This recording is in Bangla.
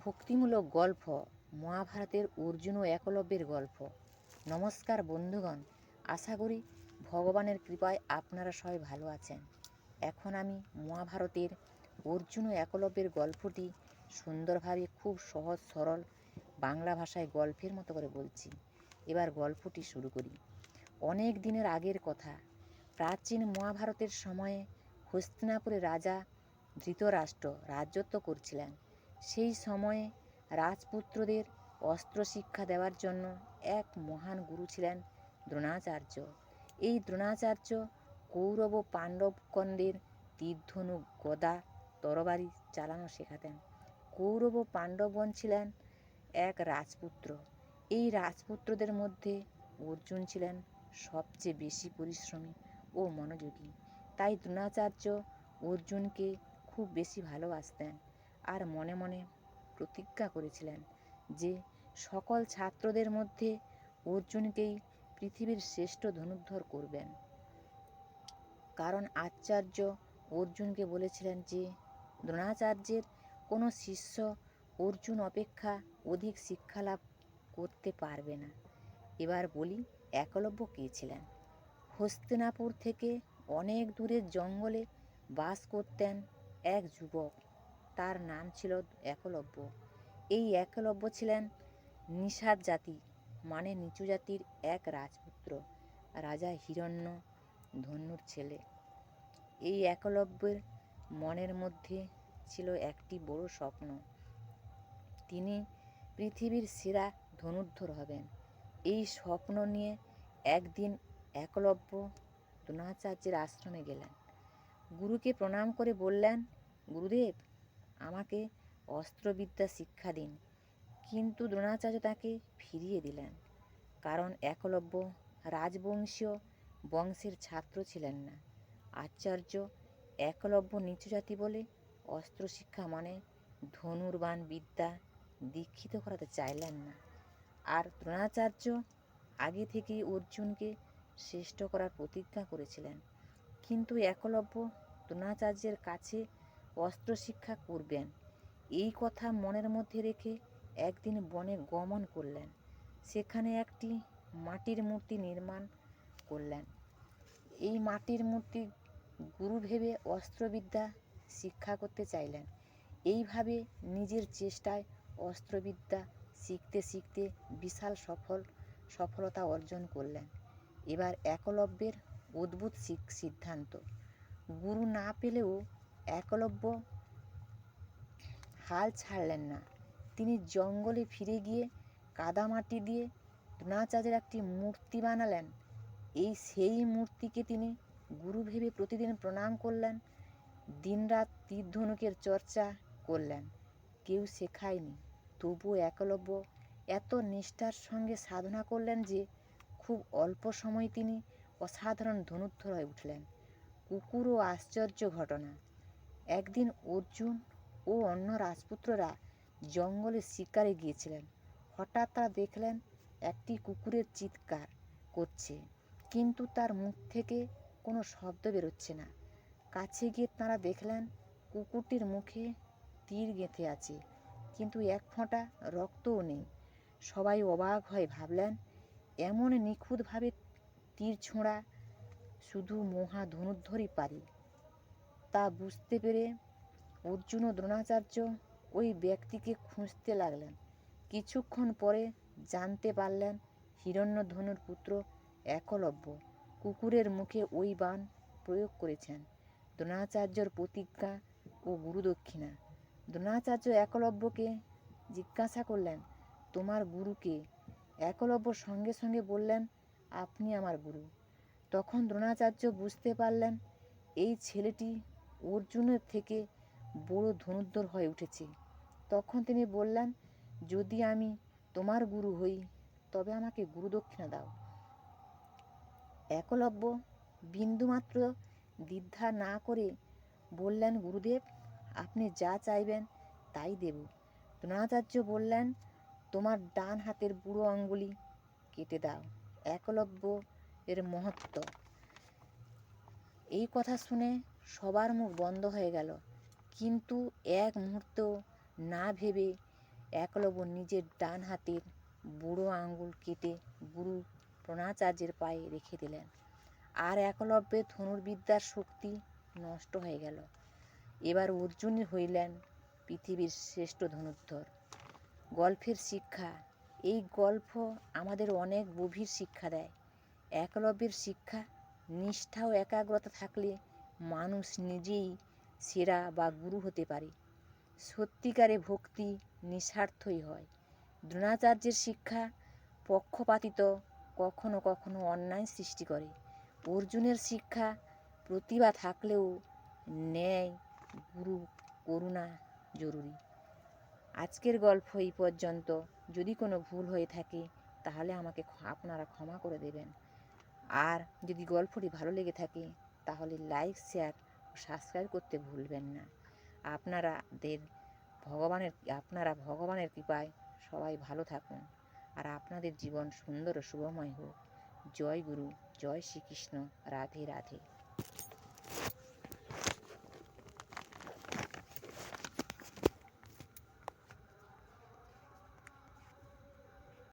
ভক্তিমূলক গল্প মহাভারতের অর্জুন ও একলব্যের গল্প। নমস্কার বন্ধুগণ, আশা করি ভগবানের কৃপায় আপনারা সবাই ভালো আছেন। এখন আমি মহাভারতের অর্জুন ও একলব্যের গল্পটি সুন্দরভাবে খুব সহজ সরল বাংলা ভাষায় গল্পের মতো করে বলছি। এবার গল্পটি শুরু করি। অনেক দিনের আগের কথা, প্রাচীন মহাভারতের সময়ে হস্তিনাপুরের রাজা ধৃতরাষ্ট্র রাজত্ব করছিলেন। সেই সময়ে রাজপুত্রদের অস্ত্র শিক্ষা দেওয়ার জন্য এক মহান গুরু ছিলেন দ্রোণাচার্য। এই দ্রোণাচার্য কৌরব ও পাণ্ডবগণদের তীর-ধনু, গদা, তরবারি চালানো শেখাতেন। কৌরব ও পাণ্ডবগণ ছিলেন এক রাজপুত্র। এই রাজপুত্রদের মধ্যে অর্জুন ছিলেন সবচেয়ে বেশি পরিশ্রমী ও মনোযোগী। তাই দ্রোণাচার্য অর্জুনকে খুব বেশি ভালোবাসতেন আর মনে মনে প্রতিজ্ঞা করেছিলেন যে সকল ছাত্রদের মধ্যে অর্জুনকেই পৃথিবীর শ্রেষ্ঠ ধনুর্ধর করবেন। কারণ আচার্য অর্জুনকে বলেছিলেন যে দ্রোণাচার্যের কোনো শিষ্য অর্জুন অপেক্ষা অধিক শিক্ষা লাভ করতে পারবে না। এবার বলি, একলব্য কে ছিলেন? হস্তিনাপুর থেকে অনেক দূরের জঙ্গলে বাস করতেন এক যুবক। তার নাম ছিল একলব্য। এই একলব্য ছিলেন নিষাদ জাতি মানে নিচু জাতির এক রাজপুত্র, রাজা হিরণ্য ধন্যুর ছেলে। এই একলব্যের মনের মধ্যে ছিল একটি বড় স্বপ্ন। তিনি পৃথিবীর সেরা ধনুর্ধর হবেন। এই স্বপ্ন নিয়ে একদিন একলব্য দ্রোণাচার্যের আশ্রমে গেলেন। গুরুকে প্রণাম করে বললেন, গুরুদেব, আমাকে অস্ত্রবিদ্যা শিক্ষা দিন। কিন্তু দ্রোণাচার্য তাকে ফিরিয়ে দিলেন, কারণ একলব্য রাজবংশীয় বংশের ছাত্র ছিলেন না। আচার্য একলব্য নিচু জাতি বলে অস্ত্র শিক্ষা মানে ধনুর্বাণ বিদ্যা দীক্ষিত করাতে চাইলেন না। আর দ্রোণাচার্য আগে থেকেই অর্জুনকে শ্রেষ্ঠ করার প্রতিজ্ঞা করেছিলেন। কিন্তু একলব্য দ্রোণাচার্যের কাছে অস্ত্র শিক্ষা করবেন এই কথা মনের মধ্যে রেখে একদিন বনে গমন করলেন। সেখানে একটি মাটির মূর্তি নির্মাণ করলেন। এই মাটির মূর্তি গুরু ভেবে অস্ত্রবিদ্যা শিক্ষা করতে চাইলেন। এইভাবে নিজের চেষ্টায় অস্ত্রবিদ্যা শিখতে শিখতে বিশাল সফলতা অর্জন করলেন। এবার একলব্যের অদ্ভুত সিদ্ধান্ত। গুরু না পেলেও একলব্য হাল ছাড়লেন না। তিনি জঙ্গলে ফিরে গিয়ে কাদামাটি দিয়ে দ্রোণাচার্যের একটি মূর্তি বানালেন। সেই মূর্তিকে তিনি গুরু ভেবে প্রতিদিন প্রণাম করলেন। দিনরাত তীর ধনুকের চর্চা করলেন। কেউ শেখায়নি, তবুও একলব্য এত নিষ্ঠার সঙ্গে সাধনা করলেন যে খুব অল্প সময় তিনি অসাধারণ ধনুর্ধর হয়ে উঠলেন। কুকুর ও আশ্চর্য ঘটনা। একদিন অর্জুন ও অন্য রাজপুত্ররা জঙ্গলে শিকারে গিয়েছিলেন। হঠাৎ তারা দেখলেন একটি কুকুরের চিৎকার করছে, কিন্তু তার মুখ থেকে কোনো শব্দ বেরোচ্ছে না। কাছে গিয়ে তারা দেখলেন কুকুরটির মুখে তীর গেঁথে আছে, কিন্তু এক ফোঁটা রক্তও নেই। সবাই অবাক হয়ে ভাবলেন, এমন নিখুঁতভাবে তীর ছোঁড়া শুধু মহা ধনুর্ধরই পারে। তা বুঝতে পেরে অর্জুন ও দ্রোণাচার্য ওই ব্যক্তিকে খুঁজতে লাগলেন। কিছুক্ষণ পরে জানতে পারলেন হিরণ্যধনুর পুত্র একলব্য কুকুরের মুখে ওই বাণ প্রয়োগ করেছেন। দ্রোণাচার্যর প্রতিজ্ঞা ও গুরুদক্ষিণা। দ্রোণাচার্য একলব্যকে জিজ্ঞাসা করলেন, তোমার গুরুকে? একলব্য সঙ্গে সঙ্গে বললেন, আপনি আমার গুরু। তখন দ্রোণাচার্য বুঝতে পারলেন এই ছেলেটি অর্জুনের থেকে বড় ধনুর্ধর হয়ে উঠেছে। তখন তিনি বললেন, যদি আমি তোমার গুরু হই তবে আমাকে গুরুদক্ষিণা দাও। একলব্য বিন্দুমাত্র দ্বিধা না করে বললেন, গুরুদেব, আপনি যা চাইবেন তাই দেব। দ্রোণাচার্য বললেন, তোমার ডান হাতের বুড়ো আঙ্গুলি কেটে দাও। একলব্য এর মহত্ব। এই কথা শুনে সবার মুখ বন্ধ হয়ে গেল। কিন্তু এক মুহূর্ত না ভেবে একলব্য নিজের ডান হাতের বুড়ো আঙুল কেটে গুরু দ্রোণাচার্যের পায়ে রেখে দিলেন। আর একলব্যের ধনুর্বিদ্যার শক্তি নষ্ট হয়ে গেল। এবার অর্জুনই হইলেন পৃথিবীর শ্রেষ্ঠ ধনুর্ধর। গল্পের শিক্ষা। এই গল্প আমাদের অনেক গভীর শিক্ষা দেয়। একলব্যের শিক্ষা, নিষ্ঠা ও একাগ্রতা থাকলে মানুষ নিজেই সেরা বা গুরু হতে পারে। সত্যিকারে ভক্তি নিঃস্বার্থই হয়। দ্রোণাচার্যের শিক্ষা, পক্ষপাতিত্ব কখনো কখনো অন্যায় সৃষ্টি করে। অর্জুনের শিক্ষা, প্রতিভা থাকলেও ন্যায়, গুরু, করুণা জরুরি। আজকের গল্প এই পর্যন্ত। যদি কোনো ভুল হয়ে থাকে তাহলে আমাকে আপনারা ক্ষমা করে দেবেন। আর যদি গল্পটি ভালো লেগে থাকে তাহলে লাইক, শেয়ার ও সাবস্ক্রাইব করতে ভুলবেন না। আপনারা ভগবানের কৃপায় সবাই ভালো থাকুন আর আপনাদের জীবন সুন্দর ও শুভময় হোক। জয় গুরু, জয় শ্রীকৃষ্ণ, রাধে রাধে।